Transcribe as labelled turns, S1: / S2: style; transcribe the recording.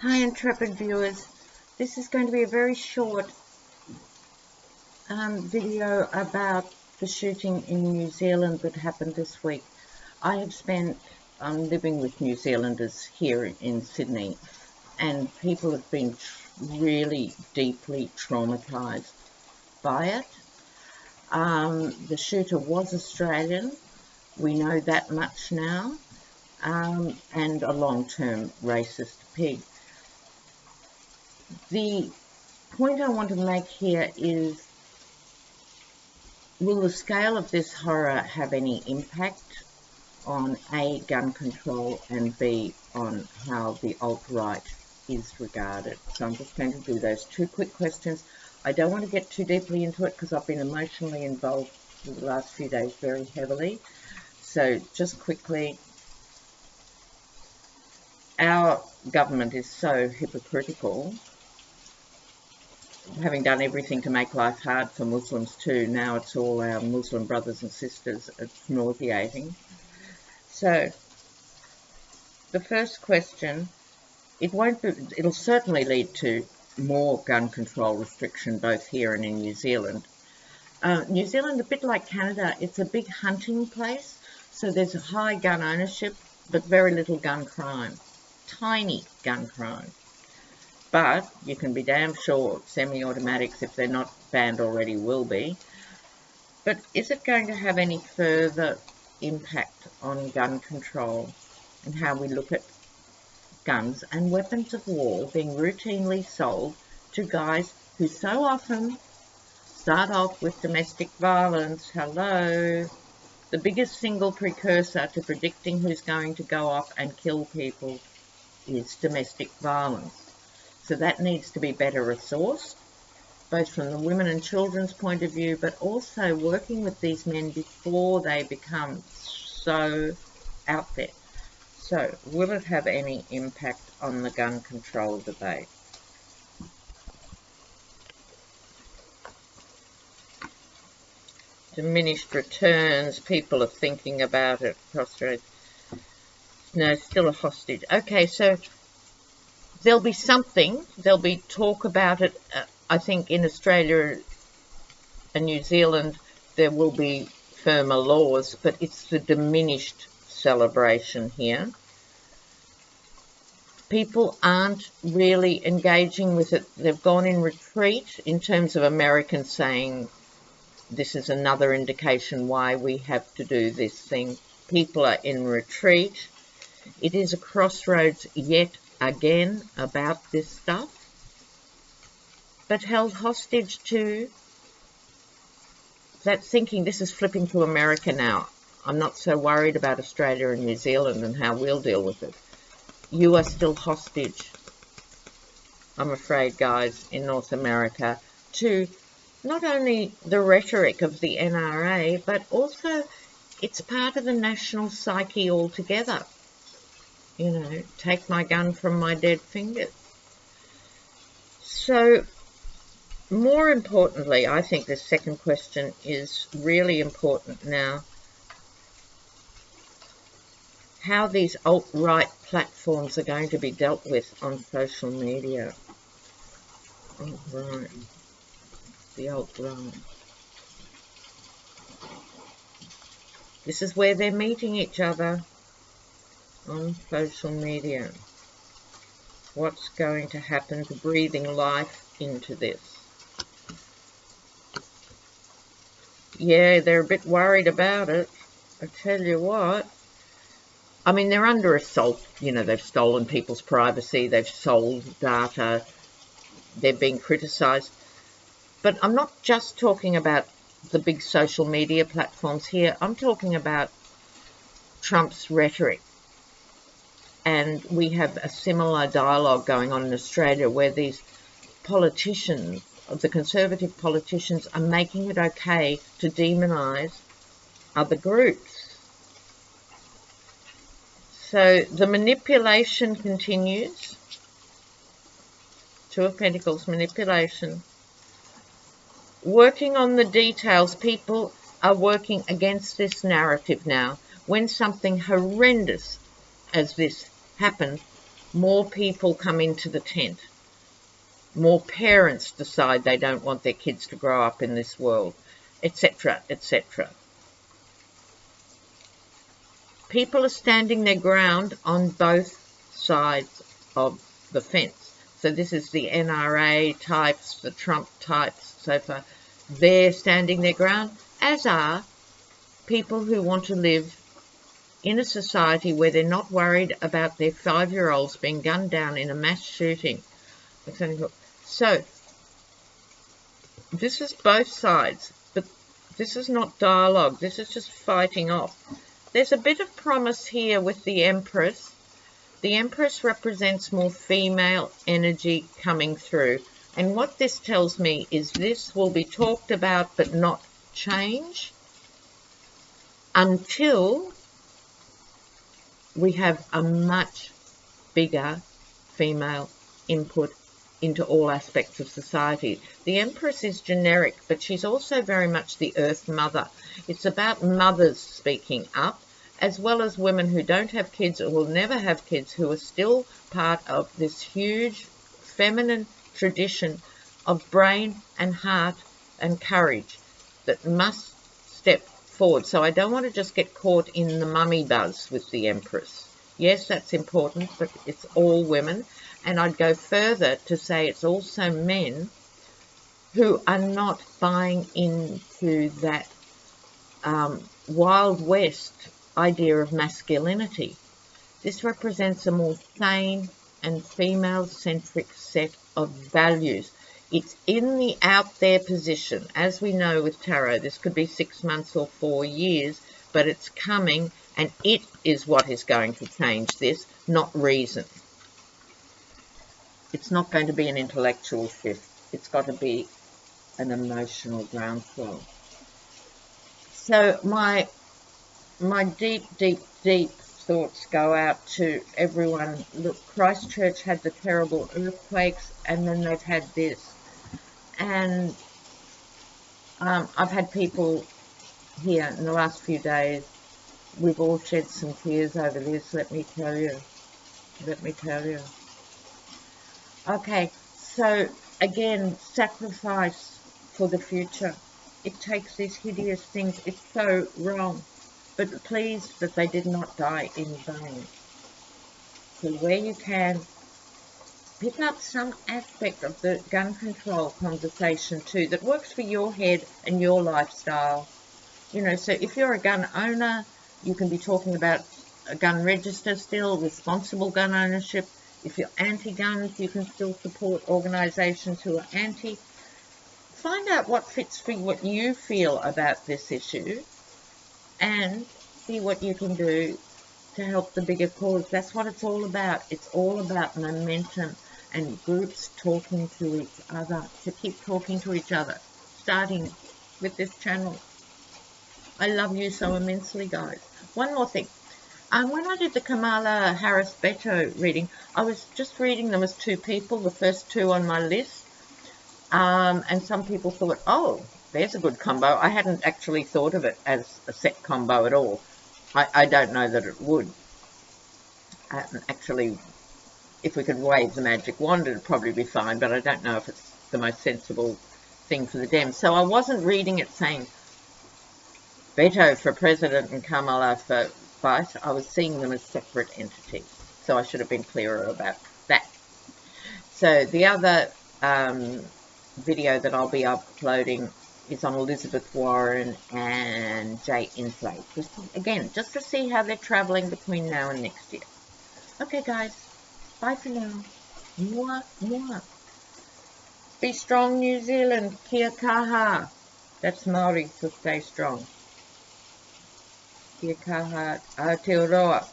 S1: Hi intrepid viewers, this is going to be a very short video about the shooting in New Zealand that happened this week. I have spent living with New Zealanders here in Sydney, and people have been really deeply traumatised by it. The shooter was Australian, we know that much now, and a long-term racist pig. The point I want to make here is, will the scale of this horror have any impact on A, gun control, and B, on how the alt-right is regarded? So I'm just going to do those two quick questions. I don't want to get too deeply into it because I've been emotionally involved for the last few days very heavily. So just quickly, our government is so hypocritical, having done everything to make life hard for Muslims too. Now it's all our Muslim brothers and sisters. It's nauseating. So the first question, it'll certainly lead to more gun control restriction both here and in New Zealand. New Zealand, a bit like Canada, it's a big hunting place, so there's a high gun ownership but very little gun crime, tiny gun crime. But you can be damn sure semi-automatics, if they're not banned already, will be. But is it going to have any further impact on gun control and how we look at guns and weapons of war being routinely sold to guys who so often start off with domestic violence? Hello. The biggest single precursor to predicting who's going to go off and kill people is domestic violence. So that needs to be better resourced, both from the women and children's point of view, but also working with these men before they become so out there. So will it have any impact on the gun control debate? Diminished returns, people are thinking about it, prostrate. No, still a hostage. Okay, so there'll be something, there'll be talk about it. I think in Australia and New Zealand there will be firmer laws, but it's the diminished celebration here. People aren't really engaging with it. They've gone in retreat, in terms of Americans saying this is another indication why we have to do this thing. People are in retreat. It is a crossroads yet again about this stuff, but held hostage to that thinking. This is flipping to America now. I'm not so worried about Australia and New Zealand and how we'll deal with it. You are still hostage, I'm afraid, guys, in North America, to not only the rhetoric of the NRA, but also it's part of the national psyche altogether. You know, take my gun from my dead fingers. So, more importantly, I think the second question is really important now. How these alt-right platforms are going to be dealt with on social media. Alt-right. The alt-right. This is where they're meeting each other. On social media. What's going to happen to breathing life into this? Yeah, they're a bit worried about it. I tell you what. I mean, they're under assault. You know, they've stolen people's privacy. They've sold data. They're being criticised. But I'm not just talking about the big social media platforms here. I'm talking about Trump's rhetoric. And we have a similar dialogue going on in Australia where these politicians, the conservative politicians, are making it okay to demonise other groups. So the manipulation continues. Two of Pentacles, manipulation. Working on the details, people are working against this narrative now. When something horrendous as this happened, more people come into the tent. More parents decide they don't want their kids to grow up in this world, etc., etc. People are standing their ground on both sides of the fence. So this is the NRA types, the Trump types, so far. They're standing their ground, as are people who want to live in a society where they're not worried about their 5-year-olds being gunned down in a mass shooting. So this is both sides, but this is not dialogue. This is just fighting off. There's a bit of promise here with the Empress. The Empress represents more female energy coming through. And what this tells me is this will be talked about but not change until we have a much bigger female input into all aspects of society. The Empress is generic, but she's also very much the Earth Mother. It's about mothers speaking up, as well as women who don't have kids or will never have kids, who are still part of this huge feminine tradition of brain and heart and courage that must step forward. So I don't want to just get caught in the mummy buzz with the Empress. Yes, that's important, but it's all women. And I'd go further to say it's also men who are not buying into that Wild West idea of masculinity. This represents a more sane and female-centric set of values. It's in the out there position. As we know with tarot, this could be 6 months or 4 years, but it's coming, and it is what is going to change this, not reason. It's not going to be an intellectual shift. It's got to be an emotional groundswell. So my deep, deep, deep thoughts go out to everyone. Look, Christchurch had the terrible earthquakes, and then they've had this. And I've had people here in the last few days. We've all shed some tears over this, let me tell you. Let me tell you. Okay, so again, sacrifice for the future. It takes these hideous things. It's so wrong. But please, that they did not die in vain. So where you can, pick up some aspect of the gun control conversation too that works for your head and your lifestyle. You know, so if you're a gun owner, you can be talking about a gun register still, responsible gun ownership. If you're anti-guns, you can still support organisations who are anti. Find out what fits for what you feel about this issue and see what you can do to help the bigger cause. That's what it's all about. It's all about momentum and groups talking to each other, to keep talking to each other, starting with this channel. I love you so immensely, guys. One more thing. When I did the Kamala Harris Beto reading, I was just reading them as two people, the first two on my list. And some people thought, oh, there's a good combo. I hadn't actually thought of it as a set combo at all. I don't know that it would. Actually, if we could wave the magic wand, it'd probably be fine, but I don't know if it's the most sensible thing for the Dems. So I wasn't reading it saying Beto for president and Kamala for vice. I was seeing them as separate entities. So I should have been clearer about that. So the other video that I'll be uploading is on Elizabeth Warren and Jay Inslee. Just to see how they're travelling between now and next year. Okay, guys. Bye for now. Mwah, mwah. Be strong, New Zealand. Kia kaha. That's Māori, so stay strong. Kia kaha. Aotearoa.